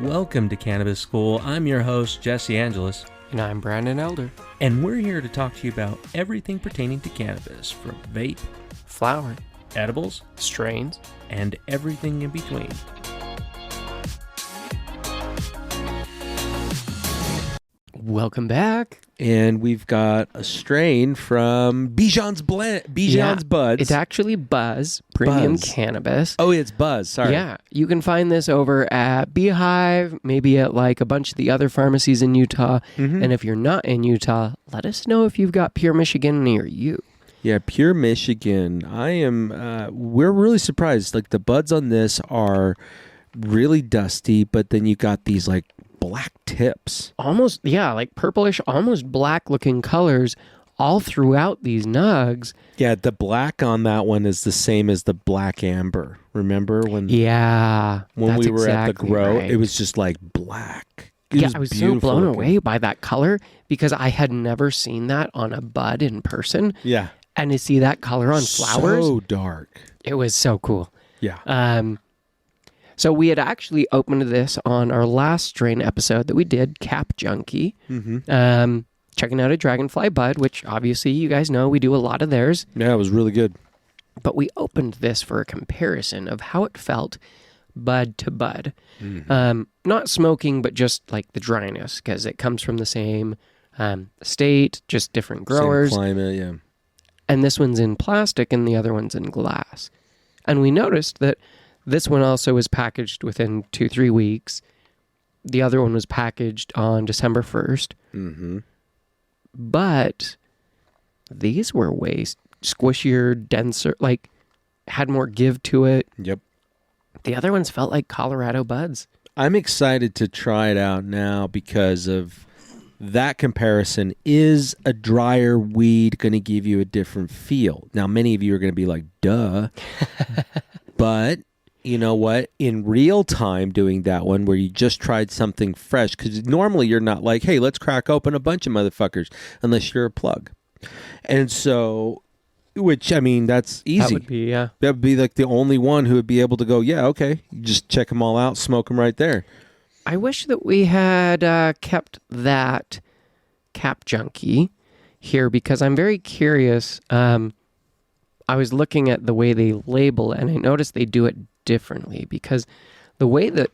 Welcome to Cannabis School. I'm your host, Jesse Angeles. And I'm Brandon Elder. And we're here to talk to you about everything pertaining to cannabis, from vape, flower, edibles, strains, and everything in between. Welcome back. And we've got a strain from Bijan's Buds. It's actually Buzz Premium Buzz. Cannabis. Oh, it's Buzz. Sorry. Yeah, you can find this over at Beehive, maybe at like a bunch of the other pharmacies in Utah. Mm-hmm. And if you're not in Utah, let us know if you've got Pure Michigan near you. Yeah, Pure Michigan. We're really surprised. Like, the buds on this are really dusty, but then you got these like black tips. Almost, yeah, like purplish, almost black looking colors all throughout these nugs. Yeah, the black on that one is the same as the black amber. Remember when we were at the grow, right. It was just like black. I was so blown away by that color because I had never seen that on a bud in person. Yeah. And to see that color on flowers. So dark. It was so cool. Yeah. So we had actually opened this on our last strain episode that we did, Cap Junkie. Mm-hmm. Checking out a Dragonfly bud, which obviously you guys know we do a lot of theirs. Yeah, it was really good. But we opened this for a comparison of how it felt bud to bud. Mm-hmm. Not smoking, but just like the dryness, because it comes from the same state, just different growers. Same climate, yeah. And this one's in plastic and the other one's in glass. And we noticed that this one also was packaged within 2-3 weeks. The other one was packaged on December 1st. Mm-hmm. But these were way squishier, denser, like had more give to it. Yep. The other ones felt like Colorado buds. I'm excited to try it out now because of that comparison. Is a drier weed going to give you a different feel? Now, many of you are going to be like, duh. But you know what? In real time doing that one where you just tried something fresh, because normally you're not like, hey, let's crack open a bunch of motherfuckers unless you're a plug. And so, which, I mean, that's easy. That would be, yeah. That would be like the only one who would be able to go, yeah, okay, you just check them all out, smoke them right there. I wish that we had kept that Cap Junkie here because I'm very curious. I was looking at the way they label and I noticed they do it differently because the way that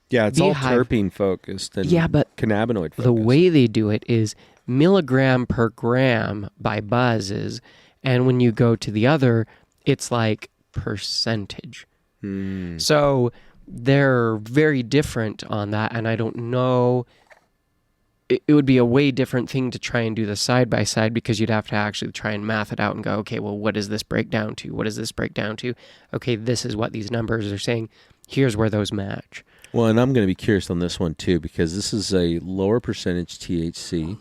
it's Beehive, all terpene focused and but cannabinoid focused. The way they do it is milligram per gram by buzzes, and when you go to the other, it's like percentage. So they're very different on that, and I don't know. It would be a way different thing to try and do the side by side because you'd have to actually try and math it out and go, okay, well, what does this break down to? What does this break down to? Okay, this is what these numbers are saying. Here's where those match. Well, and I'm going to be curious on this one too because this is a lower percentage THC.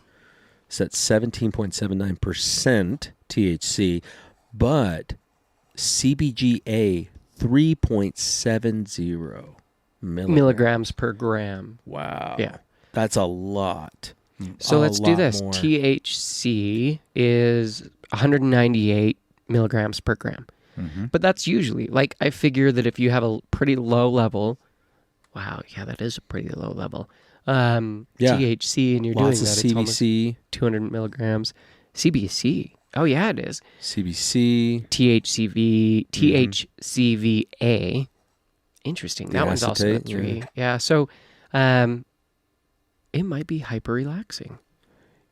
It's at 17.79% THC, but CBGA 3.70 milligrams per gram. Wow. Yeah. That's a lot. So let's do this. More. THC is 198 milligrams per gram. Mm-hmm. But that's usually, like, I figure that if you have a pretty low level, wow, yeah, that is a pretty low level, THC, and you're lots doing of that, CBC. it's almost 200 milligrams. CBC. Oh, yeah, it is. CBC. THCVA. Interesting. That one's also at 3. Yeah, so it might be hyper relaxing.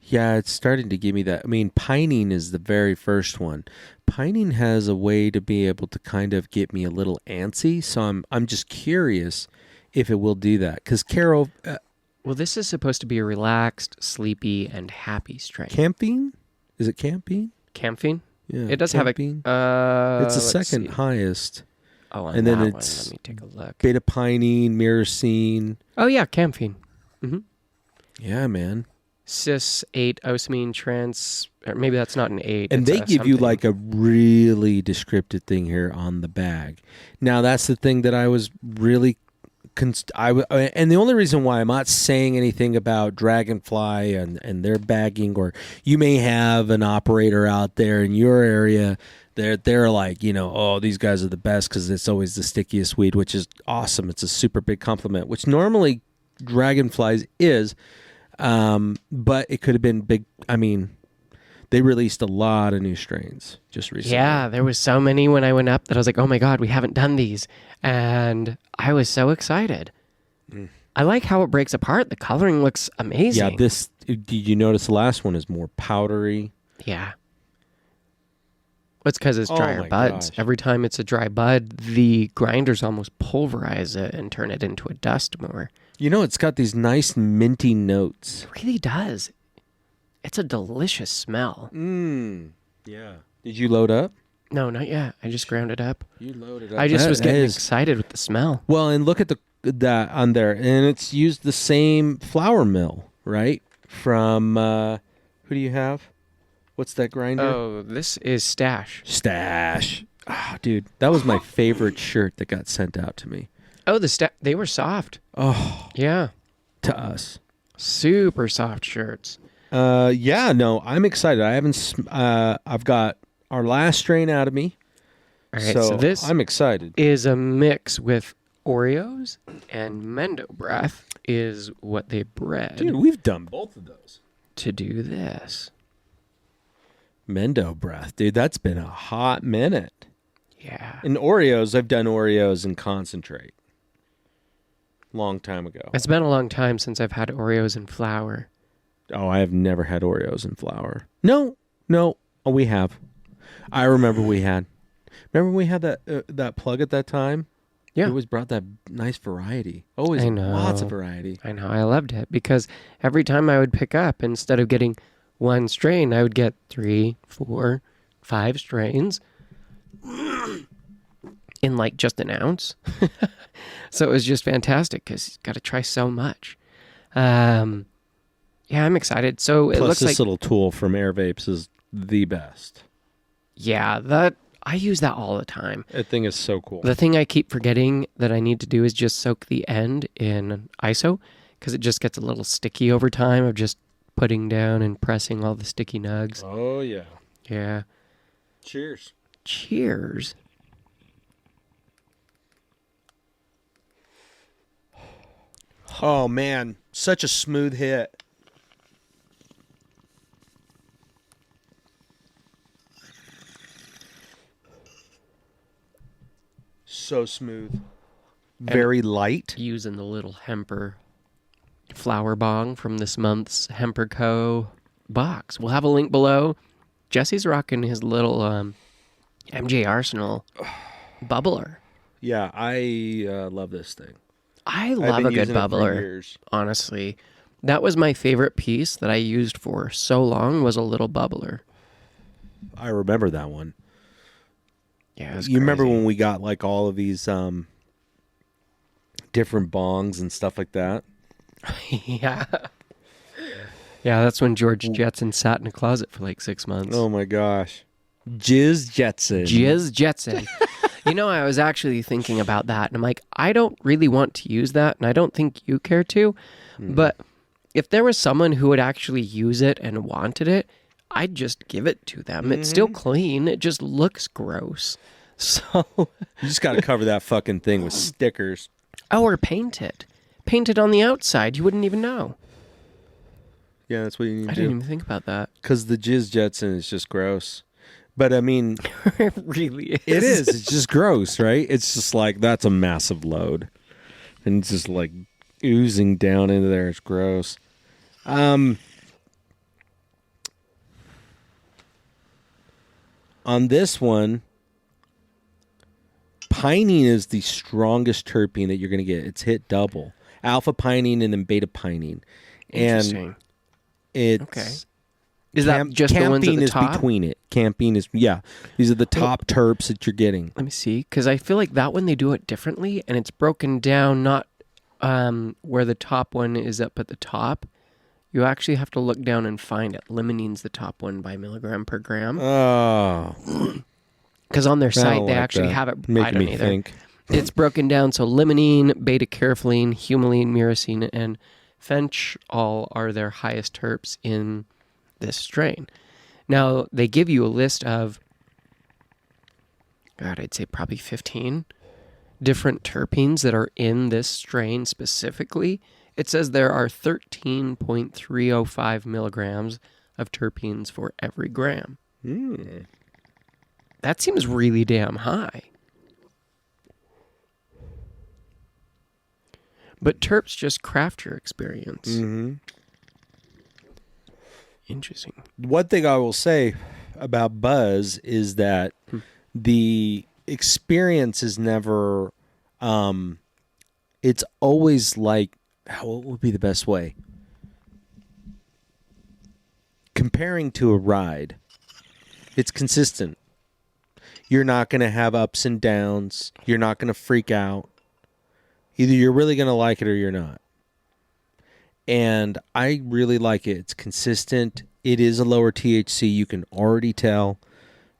Yeah, it's starting to give me that. I mean, pining is the very first one. Pining has a way to be able to kind of get me a little antsy, so I'm just curious if it will do that. Because Carol... well, this is supposed to be a relaxed, sleepy, and happy strain. Campine? Is it campine? Campine? Yeah. It does campine. have a... it's the second highest. Oh, on and then that it's one, let me take a look. Beta-pinene, myrcene. Oh, yeah, campine. Mm-hmm. Yeah, man. Cis-8-osamine trans... Or maybe that's not an 8. And they give you like a really descriptive thing here on the bag. Now, that's the thing that I was really... and the only reason why I'm not saying anything about Dragonfly and their bagging, or you may have an operator out there in your area, they're like, you know, oh, these guys are the best because it's always the stickiest weed, which is awesome. It's a super big compliment, which normally dragonflies is. But it could have been big. I mean, they released a lot of new strains just recently. Yeah, there was so many when I went up that I was like, oh my God, we haven't done these. And I was so excited. I like how it breaks apart. The coloring looks amazing. Yeah, did you notice the last one is more powdery? Yeah. It's because it's drier my buds. gosh. Every time it's a dry bud, the grinders almost pulverize it and turn it into a dust more. You know, it's got these nice minty notes. It really does. It's a delicious smell. Yeah. Did you load up? No, not yet. I just ground it up. You loaded up. I just was getting excited with the smell. Well, and look at that on there, and it's used the same flour mill, right? From who do you have? What's that grinder? Oh, this is Stash. Stash. Ah, dude, that was my favorite shirt that got sent out to me. Oh, they were soft. Oh, Yeah. to us. Super soft shirts. Yeah, no, I'm excited. I've got our last strain out of me. All right, so this I'm excited. is a mix with Oreoz, and Mendo Breath is what they bred Dude, we've done both of those. to do this. Mendo Breath, dude, that's been a hot minute. Yeah. And Oreos, I've done Oreos in concentrate. Long time ago. It's been a long time since I've had Oreos in flour. Oh, I have never had Oreos in flour. No. Oh, we have. I remember we had. Remember we had that plug at that time? Yeah. It always brought that nice variety. Always I know. lots of variety. I know. I loved it because every time I would pick up, instead of getting one strain, I would get 3, 4, 5 strains in like just an ounce. So it was just fantastic because you got to try so much. Yeah, I'm excited. So it Plus, looks this like little tool from Air Vapes is the best. that I use that all the time. That thing is so cool. The thing I keep forgetting that I need to do is just soak the end in ISO because it just gets a little sticky over time of just putting down and pressing all the sticky nugs. Oh, yeah. Yeah. Cheers. Cheers. Oh, man. Such a smooth hit. So smooth. Very light. Using the little Hemper flower bong from this month's Hemper Co. box. We'll have a link below. Jesse's rocking his little MJ Arsenal bubbler. Yeah, I love this thing. I love a good using it for bubbler, years. honestly. That was my favorite piece that I used for so long was a little bubbler. I remember that one. Yeah, it was You remember crazy. when we got like all of these different bongs and stuff like that? Yeah. Yeah, that's when George Jetson sat in a closet for like 6 months. Oh my gosh. Jizz Jetson. Jizz Jetson. You know, I was actually thinking about that, and I'm like, I don't really want to use that, and I don't think you care to, but if there was someone who would actually use it and wanted it, I'd just give it to them. It's still clean. It just looks gross. So, You just got to cover that fucking thing with stickers. or paint it. Paint it on the outside. You wouldn't even know. Yeah, that's what you need I to didn't do. even think about that. Because the Jizz Jetson is just gross. But I mean, It really is. it is. It's just gross, right? It's just like, that's a massive load. And it's just like oozing down into there. It's gross. On this one, pinene is the strongest terpene that you're going to get. It's hit double. Alpha pinene and then beta pinene. And Interesting. it's... Okay. Is that just the ones at campine the is top? between it. Campine is, yeah. These are the top terps that you're getting. Let me see, because I feel like that one they do it differently, and it's broken down not where the top one is up at the top. You actually have to look down and find it. Limonene's the top one by milligram per gram. Oh. Because on their I site don't they like actually that. have it. I Making don't me either. think. It's broken down, so limonene, beta-carotene, humulene, myrcene, and fench all are their highest terps in this strain. Now, they give you a list of, God, I'd say probably 15 different terpenes that are in this strain specifically, It says there are 13.305 milligrams of terpenes for every gram. That seems really damn high. But terps just craft your experience. Mm-hmm. Interesting. One thing I will say about buzz is that the experience is never, it's always like, what would be the best way? Comparing to a ride, it's consistent. You're not going to have ups and downs. You're not going to freak out. Either you're really going to like it or you're not. And I really like it. It's consistent. It is a lower THC. You can already tell.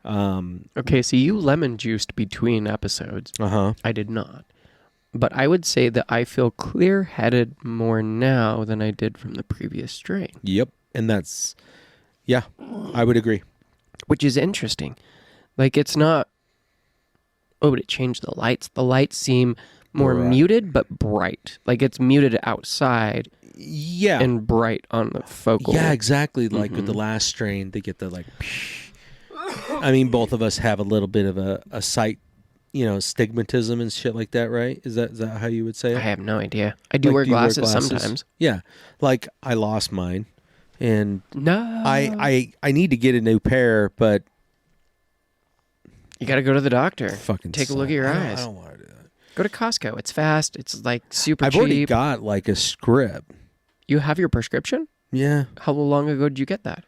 Okay, so you lemon juiced between episodes. Uh-huh. I did not. But I would say that I feel clear-headed more now than I did from the previous strain. Yep. And that's, yeah, I would agree. Which is interesting. Like, it's not... Oh, but it changed the lights. The lights seem more muted, but bright. Like, it's muted outside. Yeah. And bright on the focal. Yeah, exactly. Like with the last strain, they get the like... I mean, both of us have a little bit of a sight, stigmatism and shit like that, right? Is that how you would say it? I have no idea. I do wear glasses sometimes. Yeah. Like, I lost mine. And no, I need to get a new pair, but... You got to go to the doctor. Fucking take a look at your eyes. I don't want to do that. Go to Costco. It's fast. It's like super cheap. I've already got like a script. You have your prescription? Yeah. How long ago did you get that?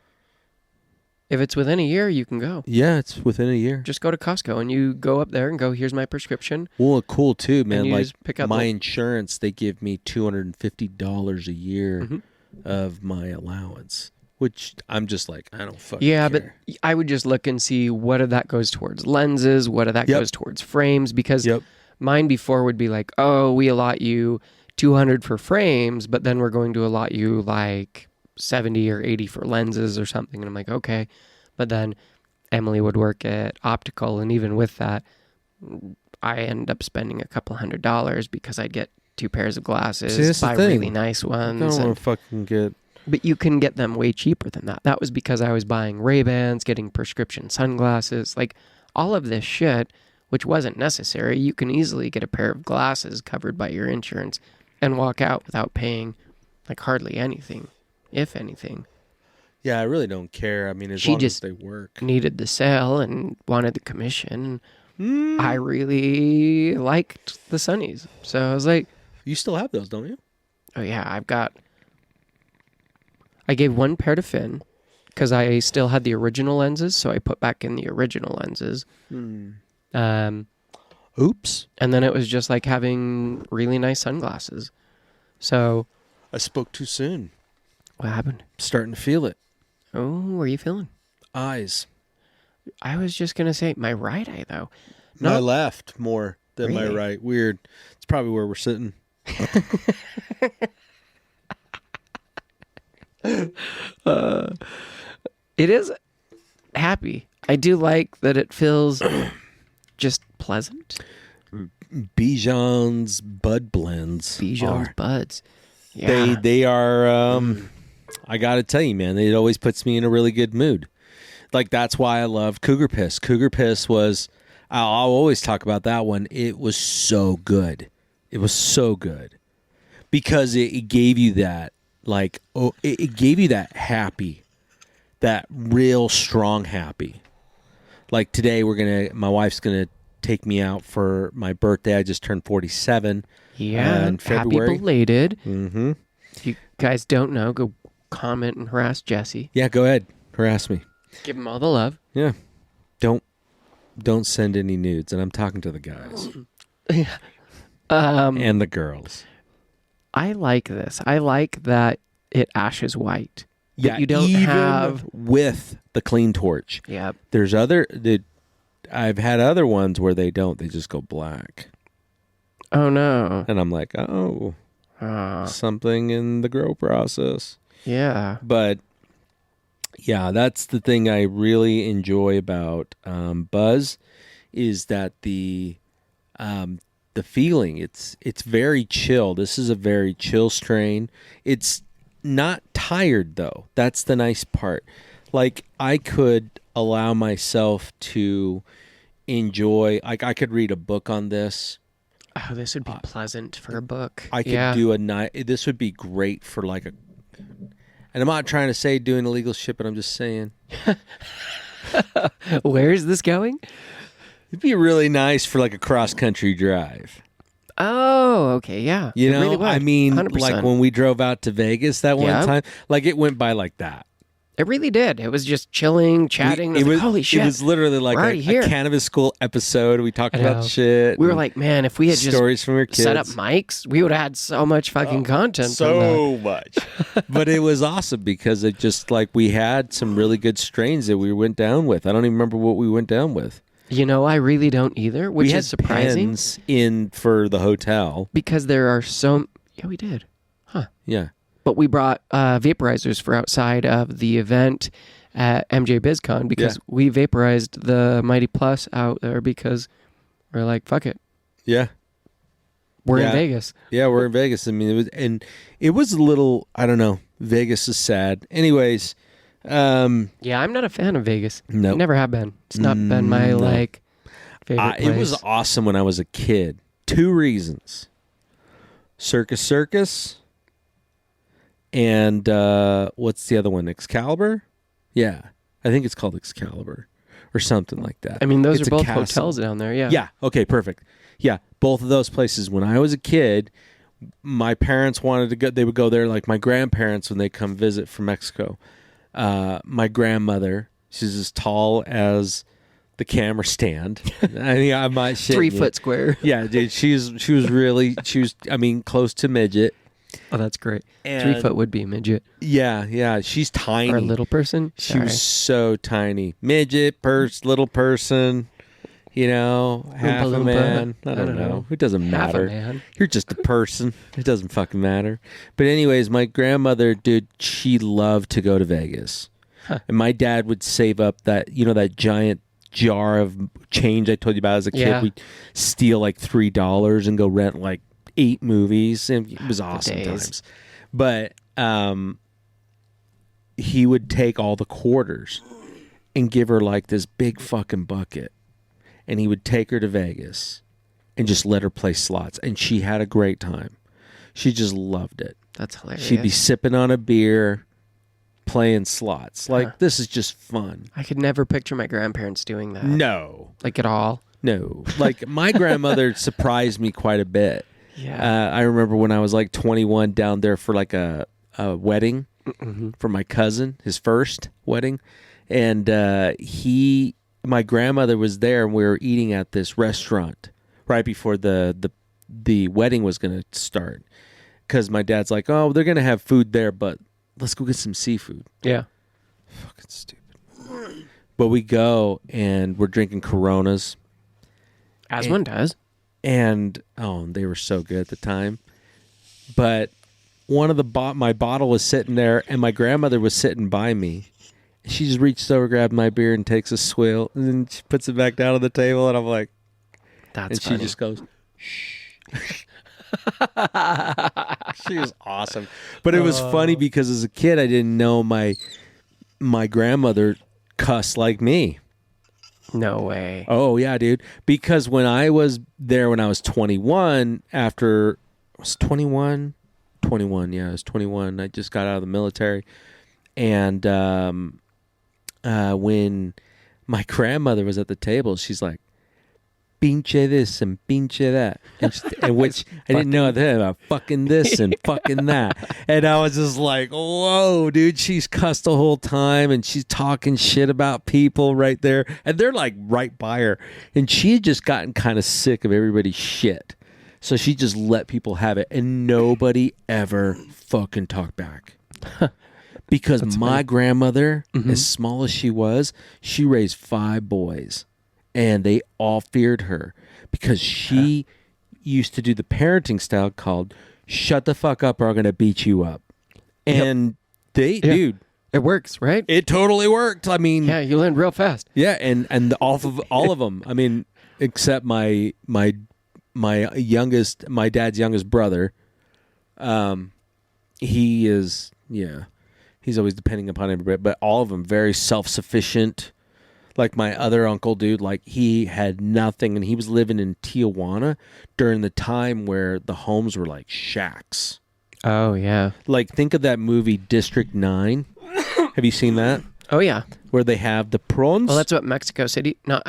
If it's within a year, you can go. Yeah, it's within a year. Just go to Costco and you go up there and go, here's my prescription. Well, cool too, man. Like pick up my insurance, they give me $250 a year of my allowance, which I'm just like, I don't fucking care. But I would just look and see what of that goes towards lenses, what of that goes towards frames, because mine before would be like, oh, we allot you $200 for frames, but then we're going to allot you like $70 or $80 for lenses or something. And I'm like, okay. But then Emily would work at optical, and even with that, I end up spending a couple $100 because I'd get 2 pairs of glasses, buy really nice ones. I don't want to fucking get... But you can get them way cheaper than that. That was because I was buying Ray-Bans, getting prescription sunglasses, like all of this shit, which wasn't necessary. You can easily get a pair of glasses covered by your insurance and walk out without paying like hardly anything, if anything. Yeah, I really don't care. I mean, as long as they work. Needed the sale and wanted the commission. I really liked the Sunnies. So I was like... You still have those, don't you? Oh, yeah. I gave 1 pair to Finn because I still had the original lenses, so I put back in the original lenses. Oops. And then it was just like having really nice sunglasses. So... I spoke too soon. What happened? Starting to feel it. Oh, where are you feeling? Eyes. I was just going to say my right eye, though. My left more than my Really? right. Weird. It's probably where we're sitting. It is happy. I do like that it feels just pleasant. Bijan's Bud Blends. Bijan's Buds. Yeah. They are, I got to tell you, man, it always puts me in a really good mood. Like, that's why I love Cougar Piss. Cougar Piss was, I'll always talk about that one. It was so good. It was so good. Because it gave you that, like, it gave you that happy, that real strong happy. Like today, my wife's going to take me out for my birthday. I just turned 47. Yeah, in February. Happy belated. Mm-hmm. If you guys don't know, go comment and harass Jesse. Yeah, go ahead. Harass me. Give him all the love. Yeah. Don't send any nudes. And I'm talking to the guys. And the girls. I like this. I like that it ashes white. Yeah, you don't even have with the clean torch. Yep. There's I've had other ones where they don't. They just go black. Oh no. And I'm like, something in the grow process. Yeah. But yeah, that's the thing I really enjoy about Buzz is that the the feeling. It's very chill. This is a very chill strain. It's not tired though. That's the nice part. Like I could allow myself to enjoy. Like I could read a book on this. Oh, this would be pleasant for a book. I could do a night. This would be great for like a. And I'm not trying to say doing illegal shit, but I'm just saying. Where is this going? It'd be really nice for like a cross country drive. Oh, okay, yeah. You It know, really would. I mean, 100%. like when we drove out to Vegas that one Yeah. time, like it went by like that. It really did. It was just chilling, chatting. I was like, holy shit. It was literally like We're already here. a cannabis school episode. We talked I know. about shit. We were like, man, if we had just stories from our kids. set up mics, we would have had so much fucking content. from So much. But it was awesome because it just like we had some really good strains that we went down with. I don't even remember what we went down with. that. You know, I really don't either, which we had is surprising. pens in for the hotel. Because there are so... Yeah, we did. Huh. Yeah. But we brought vaporizers for outside of the event at MJ BizCon because we vaporized the Mighty Plus out there because we're like, fuck it. Yeah. We're in Vegas. Yeah, we're in Vegas. I mean, it was a little, I don't know. Vegas is sad. Anyways, Yeah, I'm not a fan of Vegas. Nope. Never have been. It's not been my favorite place. it was awesome when I was a kid. 2 reasons. Circus. And what's the other one? Excalibur? Yeah. I think it's called Excalibur or something like that. I mean, those It's are a both castle. hotels down there. Yeah. Yeah. Okay, perfect. Yeah, both of those places. When I was a kid, my parents wanted to go. They would go there. Like my grandparents when they come visit from Mexico. My grandmother, she's as tall as the camera stand. I mean, I might shit 3 you. foot square. Yeah, dude. She was. I mean, close to midget. Oh, that's great. And 3 foot would be a midget. Yeah. She's tiny. Or a little person. She was so tiny. Midget, little person. You know, half Oompa a Loompa. man. I don't know. It doesn't Half a matter. man. You're just a person. It doesn't fucking matter. But anyways, my grandmother, dude, she loved to go to Vegas. Huh. And my dad would save up that giant jar of change I told you about as a kid. Yeah. We'd steal like $3 and go rent like 8 movies. And it was awesome days. times. But he would take all the quarters and give her like this big fucking bucket. And he would take her to Vegas and just let her play slots. And she had a great time. She just loved it. That's hilarious. She'd be sipping on a beer, playing slots. Like, this is just fun. I could never picture my grandparents doing that. No. Like at all. No. Like, my grandmother surprised me quite a bit. Yeah. I remember when I was like 21 down there for like a wedding for my cousin, his first wedding. And my grandmother was there and we were eating at this restaurant right before the wedding was going to start. Because my dad's like, oh, they're going to have food there, but let's go get some seafood. Yeah. Fucking stupid. But we go and we're drinking Coronas. As one does. And, they were so good at the time. But one of my bottle was sitting there and my grandmother was sitting by me. She just reached over, grabbed my beer, and takes a swill, and then she puts it back down on the table, and I'm like, That's funny. funny. She just goes, shh. She was awesome. But it was funny because as a kid, I didn't know my grandmother cussed like me. No way. Oh, yeah, dude. Because when I was there when I was 21, I was 21, yeah, I was 21. I just got out of the military. And when my grandmother was at the table, she's like, pinche this and pinche that. And which I didn't know that about fucking this and fucking that. And I was just like, whoa, dude, she's cussed the whole time and she's talking shit about people right there. And they're like right by her. And she had just gotten kind of sick of everybody's shit. So she just let people have it. And nobody ever fucking talked back. Because my grandmother, as small as she was, she raised 5 boys. And they all feared her because she used to do the parenting style called shut the fuck up or I'm going to beat you up. And dude. It works, right? It totally worked. I mean. Yeah, you learned real fast. Yeah, and off of all of them. I mean, except my my dad's youngest brother, he is, he's always depending upon everybody, but all of them very self-sufficient. Like my other uncle, dude, like he had nothing, and he was living in Tijuana during the time where the homes were like shacks. Oh, yeah. Like, think of that movie District 9. Have you seen that? Oh, yeah. Where they have the prawns? Well, that's what not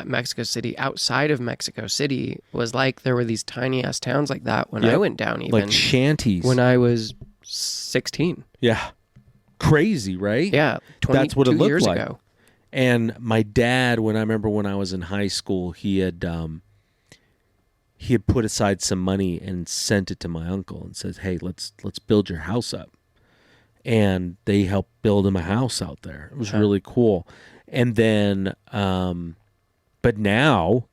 Mexico City, outside of Mexico City was like. There were these tiny-ass towns like that when I went down, even. Like shanties. When I was 16. Yeah. Crazy, right? Yeah. That's what it looked years like. ago. And my dad, when I was in high school, he had put aside some money and sent it to my uncle and says, "Hey, let's build your house up." And they helped build him a house out there. It was really cool. And then, but now,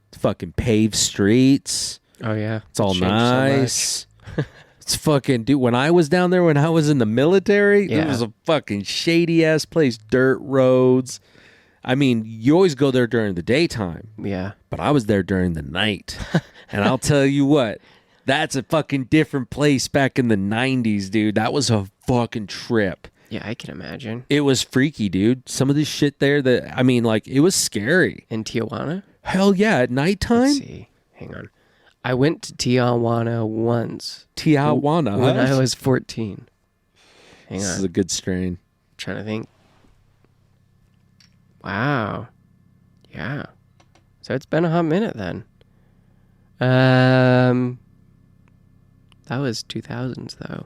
it's fucking paved streets. Oh yeah, it's all nice. So it's fucking, dude. When I was down there, when I was in the military, it was a fucking shady ass place. Dirt roads. I mean, you always go there during the daytime. Yeah. But I was there during the night. And I'll tell you what, that's a fucking different place back in the 90s, dude. That was a fucking trip. Yeah, I can imagine. It was freaky, dude. Some of this shit there that, I mean, like, it was scary. In Tijuana? Hell yeah, at nighttime? Let's see. Hang on. I went to Tijuana once. Tijuana? When I was 14. Hang on. This is a good strain. I'm trying to think. Wow. Yeah. So it's been a hot minute then. That was 2000s though.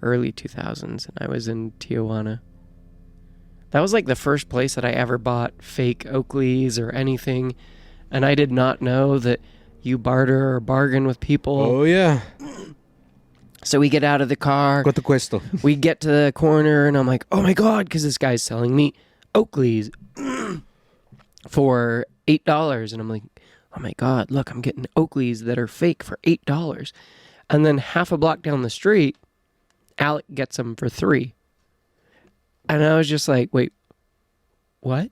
Early 2000s, and I was in Tijuana. That was like the first place that I ever bought fake Oakleys or anything, and I did not know that you barter or bargain with people. Oh yeah. So we get out of the car. Quanto cuesta? We get to the corner, and I'm like, oh my God, because this guy's selling me Oakleys for $8. And I'm like, oh my God, look, I'm getting Oakleys that are fake for $8. And then half a block down the street, Alec gets them for $3. And I was just like, wait, what?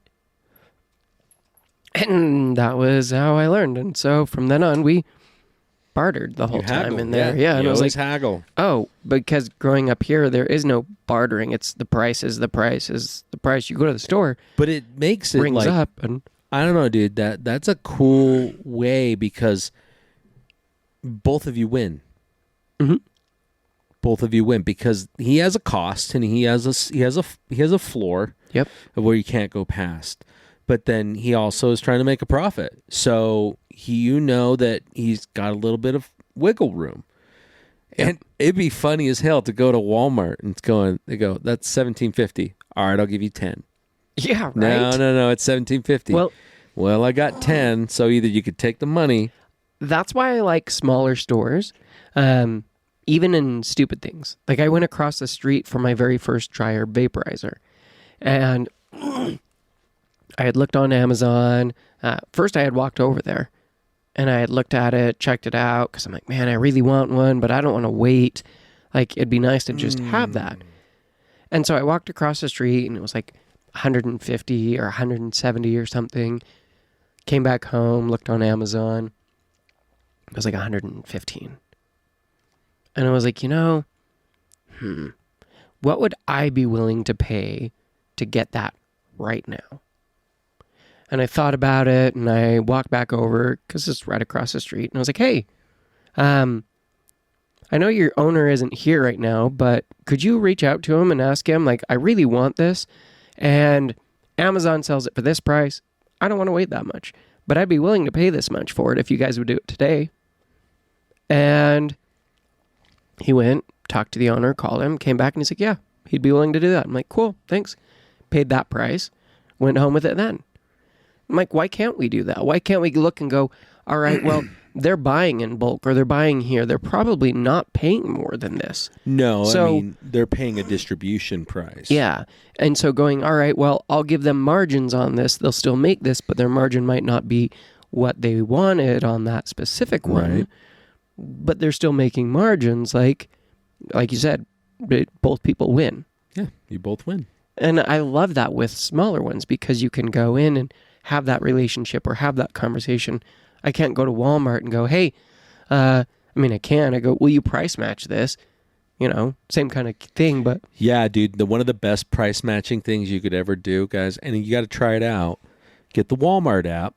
And that was how I learned. And so from then on, we bartered the whole time in there. Yeah. And I was like, haggle. oh, because growing up here, there is no bartering. It's the price is the price is the price. You go to the store, but it makes it rings like, up, and I don't know, dude. That's a cool way because both of you win. Mm-hmm. Both of you win because he has a cost and he has a floor. Yep. Where you can't go past. But then he also is trying to make a profit. So you know that he's got a little bit of wiggle room. Yep. And it'd be funny as hell to go to Walmart and they go, that's $17.50. All right, I'll give you 10. Yeah, right. No, it's $17.50. Well, I got 10, so either you could take the money. That's why I like smaller stores, even in stupid things. Like I went across the street for my very first dryer vaporizer, and I had looked on Amazon. First, I had walked over there, and I had looked at it, checked it out, because I'm like, man, I really want one, but I don't want to wait. Like, it'd be nice to just have that. And so I walked across the street, and it was like 150 or 170 or something. Came back home, looked on Amazon. It was like 115. And I was like, what would I be willing to pay to get that right now? And I thought about it, and I walked back over, because it's right across the street, and I was like, hey, I know your owner isn't here right now, but could you reach out to him and ask him, like, I really want this, and Amazon sells it for this price. I don't want to wait that much, but I'd be willing to pay this much for it if you guys would do it today. And he went, talked to the owner, called him, came back, and he's like, yeah, he'd be willing to do that. I'm like, cool, thanks. Paid that price, went home with it then. I'm like, why can't we do that? Why can't we look and go, all right, well, they're buying in bulk or they're buying here. They're probably not paying more than this. No, so, I mean, they're paying a distribution price. Yeah. And so going, all right, well, I'll give them margins on this. They'll still make this, but their margin might not be what they wanted on that specific one. Right. But they're still making margins. Like you said, both people win. Yeah, you both win. And I love that with smaller ones because you can go in and have that relationship or have that conversation. I can't go to Walmart and go, hey, I mean, I can. I go, will you price match this? You know, same kind of thing, but Yeah, dude, one of the best price matching things you could ever do, guys, and you got to try it out. Get the Walmart app,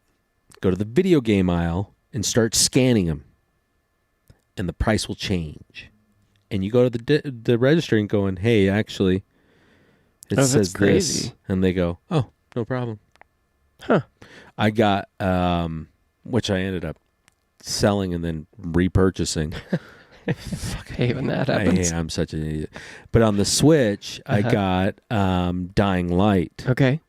go to the video game aisle, and start scanning them, and the price will change. And you go to the register and going, hey, actually, it says crazy. this, and they go, oh, no problem. Huh? I got, which I ended up selling and then repurchasing. Hey, when that happens. I'm such an idiot. But on the Switch, I got Dying Light. Okay.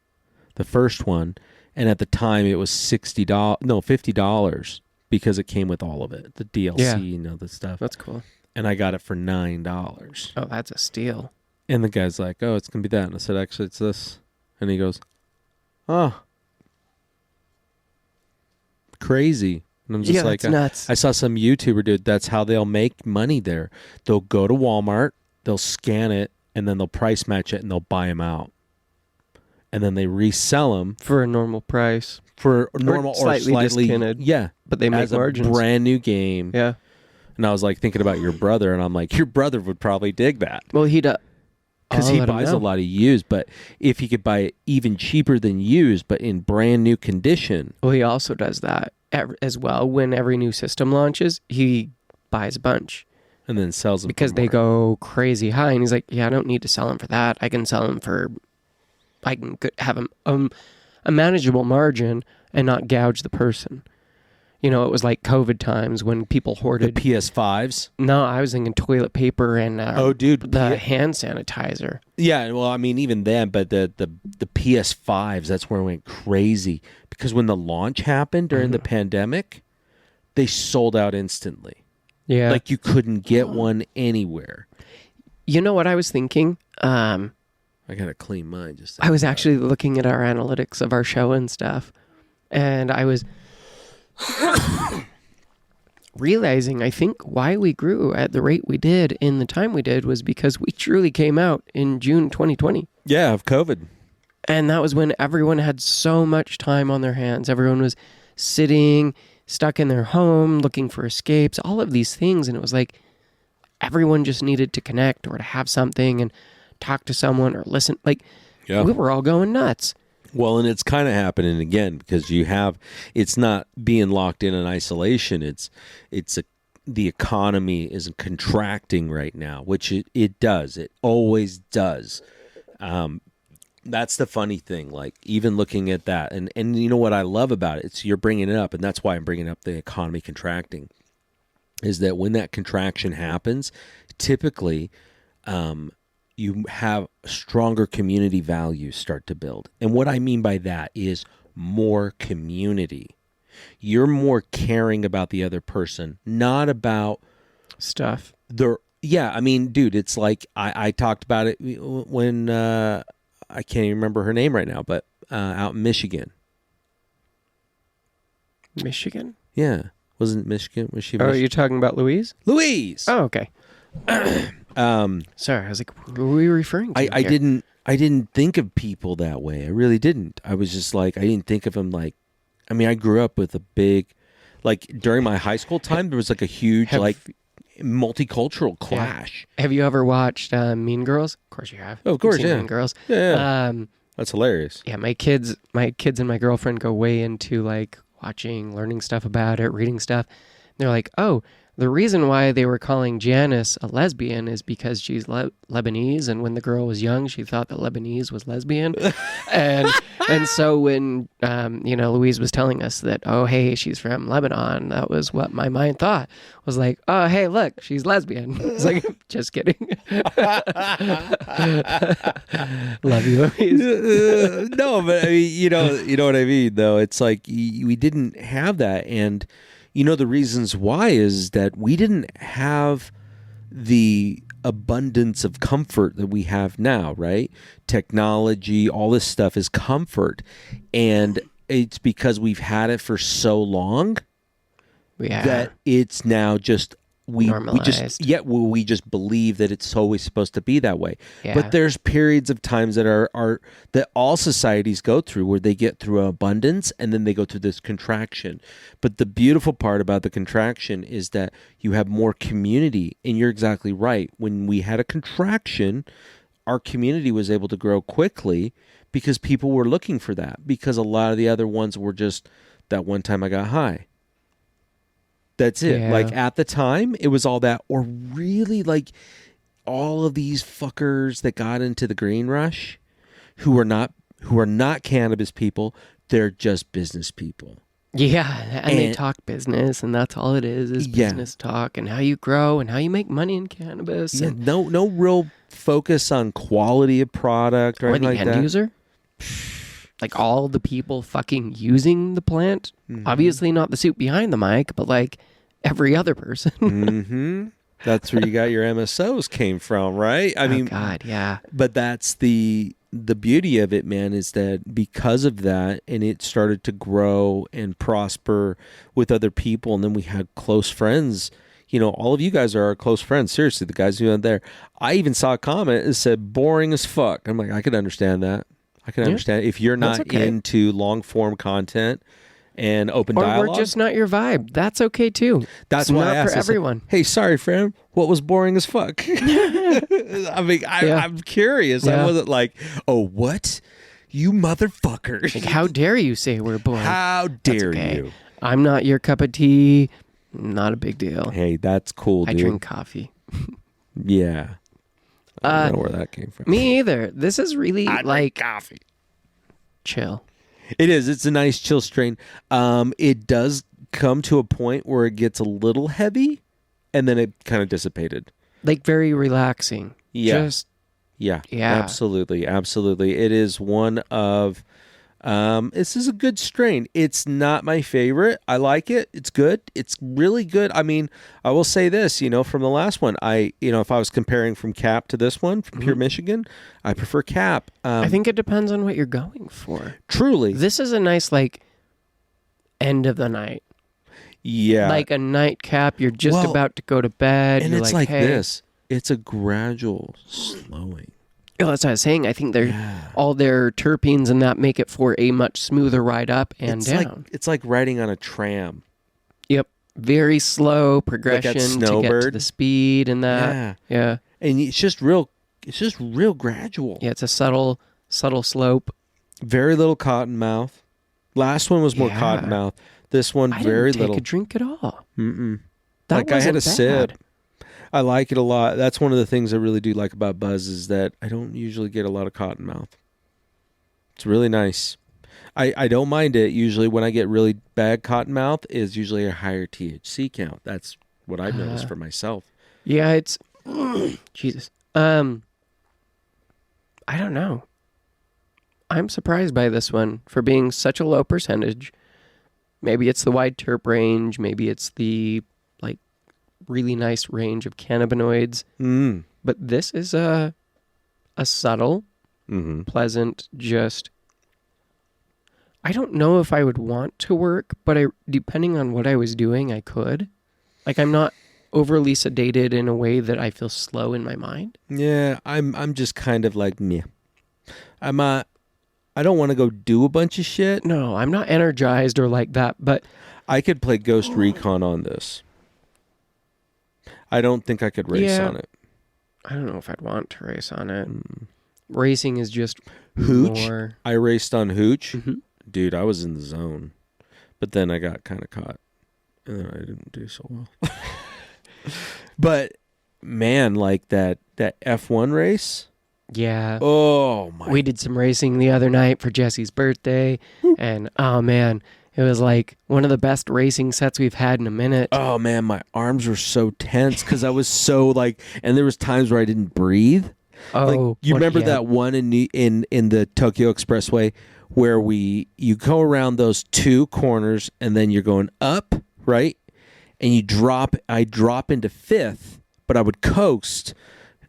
The first one. And at the time, it was $50 because it came with all of it. The DLC, you know, the stuff. That's cool. And I got it for $9. Oh, that's a steal. And the guy's like, oh, it's going to be that. And I said, actually, it's this. And he goes, oh. Crazy. And I'm just like, that's nuts. I saw some YouTuber, dude, that's how they'll make money there. They'll go to Walmart, they'll scan it, and then they'll price match it, and they'll buy them out. And then they resell them. For a normal price. For normal or slightly discounted. Yeah. But they make as margins. A brand new game. Yeah. And I was like thinking about your brother, and I'm like, your brother would probably dig that. Well, he does. Because he buys a lot of used, but if he could buy it even cheaper than used, but in brand new condition. Well, he also does that as well. When every new system launches, he buys a bunch. And then sells them. Because they go crazy high. And he's like, yeah, I don't need to sell them for that. I can sell them for, I can have a manageable margin and not gouge the person. You know, it was like COVID times when people hoarded the PS5s. No, I was thinking toilet paper and the hand sanitizer. Yeah, well, I mean, even then, but the PS5s, that's where it went crazy because when the launch happened during the pandemic, they sold out instantly. Yeah, like you couldn't get one anywhere. You know what I was thinking? I gotta clean mine. I was actually looking at our analytics of our show and stuff, and I was realizing, I think why we grew at the rate we did in the time we did was because we truly came out in June 2020. Yeah, of COVID. And that was when everyone had so much time on their hands. Everyone was sitting, stuck in their home, looking for escapes, all of these things. And it was like everyone just needed to connect or to have something and talk to someone or listen. Like, we were all going nuts. Well, and it's kind of happening again because it's not being locked in isolation. The economy is contracting right now, which it does. It always does. That's the funny thing. Like even looking at that, and you know what I love about it? It's you're bringing it up, and that's why I'm bringing up the economy contracting. Is that when that contraction happens, typically, you have stronger community values start to build. And what I mean by that is more community. You're more caring about the other person, not about stuff. Yeah, I mean, dude, it's like I talked about it when I can't even remember her name right now, but out in Michigan. Michigan? Yeah. Wasn't Michigan? Was she? Oh, you're talking about Louise? Louise! Oh, okay. Sorry, I was like, who are we referring to? I didn't think of people that way. I really didn't. I was just like, I didn't think of them like, I mean, I grew up with a big, like during my high school time, there was like a huge multicultural clash. Yeah. Have you ever watched Mean Girls? Of course you have. Oh, of course, yeah. Mean Girls. Yeah. That's hilarious. Yeah, my kids and my girlfriend go way into like watching, learning stuff about it, reading stuff. And they're like, oh, the reason why they were calling Janice a lesbian is because she's Lebanese, and when the girl was young, she thought that Lebanese was lesbian, and so when Louise was telling us that, oh hey, she's from Lebanon, that was what my mind thought was like, oh hey, look, she's lesbian. It's like, just kidding. Love you, Louise. No, but I mean, you know what I mean, though. It's like we didn't have that, and. You know, the reasons why is that we didn't have the abundance of comfort that we have now, right? Technology, all this stuff is comfort. And it's because we've had it for so long that it's now just we Normalized. we just believe that it's always supposed to be that way. Yeah. But there's periods of times that are that all societies go through, where they get through abundance and then they go through this contraction. But the beautiful part about the contraction is that you have more community, and you're exactly right. When we had a contraction, our community was able to grow quickly because people were looking for that, because a lot of the other ones were just that one time I got high. That's it. Yeah. Like at the time, it was all that, or really like all of these fuckers that got into the green rush, who are not cannabis people. They're just business people. Yeah, and they talk business, and that's all it is business talk, and how you grow and how you make money in cannabis. Yeah, And, no real focus on quality of product or or the anything like end that. user. Like all the people fucking using the plant. Mm-hmm. Obviously not the suit behind the mic, but like every other person. Mm-hmm. That's where you got your MSOs came from, right? I mean, God, yeah. but that's the beauty of it, man, is that because of that, and it started to grow and prosper with other people, and then we had close friends. You know, all of you guys are our close friends. Seriously, the guys who are there. I even saw a comment that said boring as fuck. I'm like, I could understand that. I can understand if you're not into long form content and open dialogue. Or we're just not your vibe. That's okay too. That's it's why not I asked. for everyone. Hey, sorry, friend. What was boring as fuck? I mean, I'm curious. Yeah. I wasn't like, oh, what? You motherfucker. Like, how dare you say we're boring? How dare okay. you? I'm not your cup of tea. Not a big deal. Hey, that's cool, dude. I drink coffee. Yeah. I don't know where that came from. Me either. This is really like coffee. Chill. It is. It's a nice chill strain. It does come to a point where it gets a little heavy, and then it kind of dissipated. Like very relaxing. Yeah. Yeah. Absolutely. It is one of. This is a good strain. It's not my favorite. I like it. It's good. It's really good. I mean, I will say this, from the last one, if I was comparing from Cap to this one from Pure Michigan, I prefer Cap. I think it depends on what you're going for. Truly. This is a nice, like, end of the night. Yeah. Like a nightcap. You're just about to go to bed. And you're it's like hey. this. It's a gradual slowing. Oh, that's what I was saying. I think all their terpenes and that make it for a much smoother ride up and down. It's like riding on a tram. Yep. Very slow progression to get to the speed and that. Yeah. And it's just real gradual. Yeah, it's a subtle slope. Very little cotton mouth. Last one was more cotton mouth. This one, very little. I didn't take a drink at all. Mm-mm. That I had a wasn't sip. bad. I like it a lot. That's one of the things I really do like about Buzz is that I don't usually get a lot of cotton mouth. It's really nice. I don't mind it. Usually when I get really bad cotton mouth is usually a higher THC count. That's what I've noticed for myself. Yeah, it's Jesus. I don't know. I'm surprised by this one for being such a low percentage. Maybe it's the wide terp range. Maybe it's the really nice range of cannabinoids. But this is a subtle, pleasant, just... I don't know if I would want to work, but depending on what I was doing, I could. Like, I'm not overly sedated in a way that I feel slow in my mind. Yeah, I'm just kind of like, meh. I don't want to go do a bunch of shit. No, I'm not energized or like that, but... I could play Ghost Recon on this. I don't think I could race on it. I don't know if I'd want to race on it. Racing is just Hooch. more... I raced on Hooch. Dude, I was in the zone. But then I got kind of caught. And then I didn't do so well. But, man, like that F1 race... Yeah. Oh, my... We did some racing the other night for Jesse's birthday. And, oh, man... It was like one of the best racing sets we've had in a minute. Oh, man, my arms were so tense because I was so and there was times where I didn't breathe. Oh, you remember that one in the Tokyo Expressway where you go around those two corners and then you're going up, right? And I drop into fifth, but I would coast.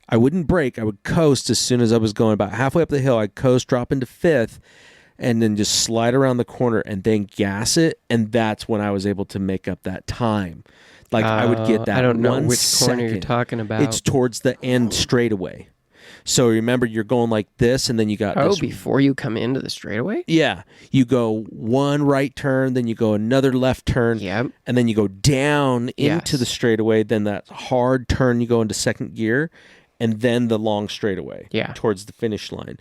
I wouldn't brake. I would coast as soon as I was going about halfway up the hill. I'd coast, drop into fifth, and then just slide around the corner and then gas it. And that's when I was able to make up that time. Like I would get that. I don't know 1 which corner you're second. talking about. It's towards the end straightaway. So remember, you're going like this, and then you got this. Before you come into the straightaway? Yeah. You go one right turn, then you go another left turn, Yep. and then you go down into the straightaway. Then that hard turn, you go into second gear, and then the long straightaway towards the finish line.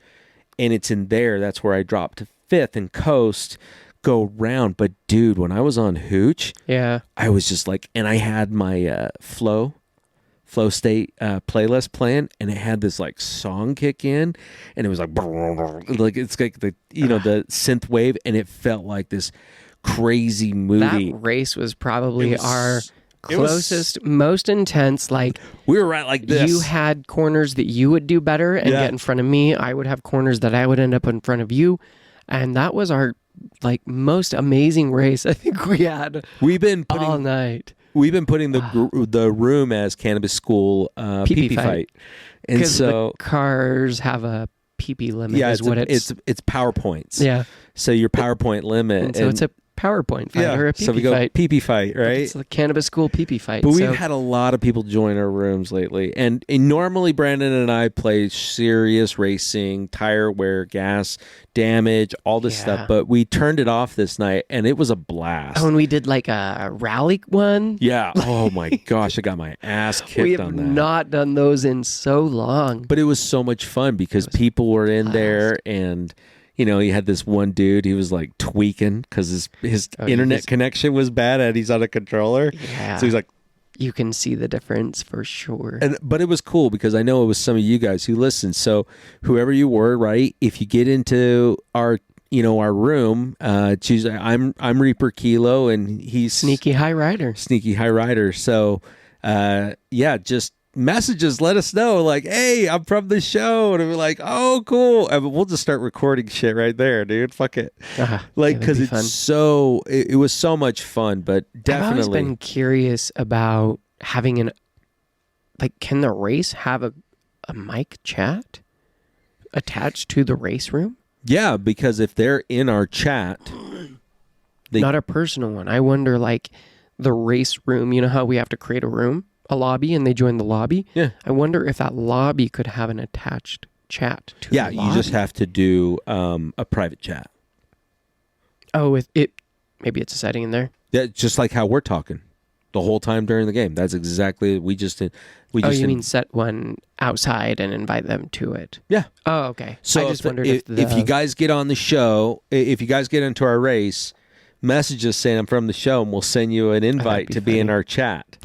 And it's in there. That's where I dropped to fifth and coast, go round. But dude, when I was on Hooch, I was just like, and I had my flow state playlist playing, and it had this like song kick in, and it was like it's like the the synth wave, and it felt like this crazy movie. That race was probably our closest, most intense. Like we were right like this. You had corners that you would do better and get in front of me. I would have corners that I would end up in front of you, and that was our like most amazing race I think we had. We've been putting all night. We've been putting the room as Cannabis School pee-pee fight. And so the cars have a pee-pee limit. Yeah, is it's PowerPoints. Yeah. So your PowerPoint limit. And so it's a PowerPoint fight or a pee-pee so we go fight. pee-pee fight, right? It's the Cannabis School pee-pee fight. But we've had a lot of people join our rooms lately. And normally Brandon and I play serious racing, tire wear, gas damage, all this stuff. But we turned it off this night, and it was a blast. Oh, and we did like a rally one. Yeah. Oh my gosh, I got my ass kicked on that. We have not done those in so long. But it was so much fun because people were in there, and you had this one dude, he was like tweaking because his internet connection was bad and he's on a controller. Yeah. So he's like, you can see the difference for sure. But it was cool because I know it was some of you guys who listened. So whoever you were, right? If you get into our room, choose. I'm Reaper Kilo, and he's Sneaky High Rider. So, just messages, let us know, like, hey, I'm from the show, and we're like, oh, cool. I mean, we'll just start recording shit right there, dude. Fuck it, because it's fun. It was so much fun. But definitely, I've always been curious about having can the race have a mic chat attached to the race room? Yeah, because if they're in our chat, not a personal one. I wonder, the race room. You know how we have to create a lobby, and they join the lobby. Yeah. I wonder if that lobby could have an attached chat to the lobby. You just have to do a private chat. Oh, maybe it's a setting in there. Yeah, just like how we're talking the whole time during the game. That's exactly you mean set one outside and invite them to it? Yeah. Oh, okay. So I just wondered if you guys get on the show, if you guys get into our race, message us saying I'm from the show, and we'll send you an invite to be in our chat,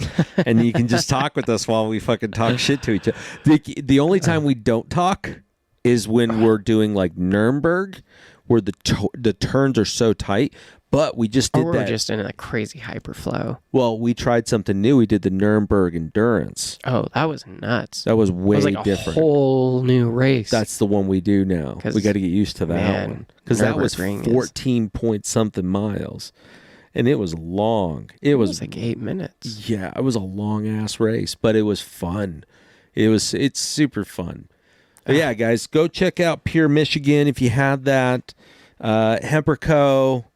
and you can just talk with us while we fucking talk shit to each other. The only time we don't talk is when we're doing like Nuremberg, where the turns are so tight. But we just did that. We're just in a crazy hyperflow. Well, we tried something new. We did the Nuremberg Endurance. Oh, that was nuts. That was way different. different. A whole new race. That's the one we do now. We got to get used to that one, because that was 14 point something miles, and it was long. It was like 8 minutes. Yeah, it was a long ass race, but it was fun. It's super fun. But yeah, guys, go check out Pure Michigan if you had that. Hemperco.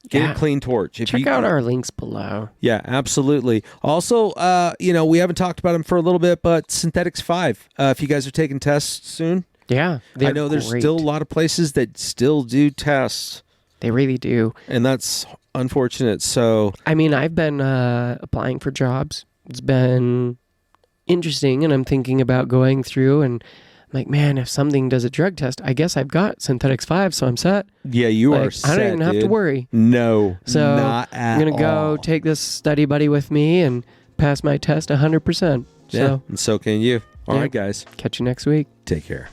Get a clean torch. Check out our links below. Yeah, absolutely. Also, we haven't talked about them for a little bit, but Synthetics 5. If you guys are taking tests soon. Yeah, I know there's still a lot of places that still do tests. They really do. And that's unfortunate. So, I mean, I've been applying for jobs. It's been interesting, and I'm thinking about going through, and I'm like, man, if something does a drug test, I guess I've got Synthetics 5, so I'm set. Yeah, you are set, I don't even have to worry. No, so not at all. I'm going to go take this study buddy with me and pass my test 100%. Yeah, and so can you. All right, guys. Catch you next week. Take care.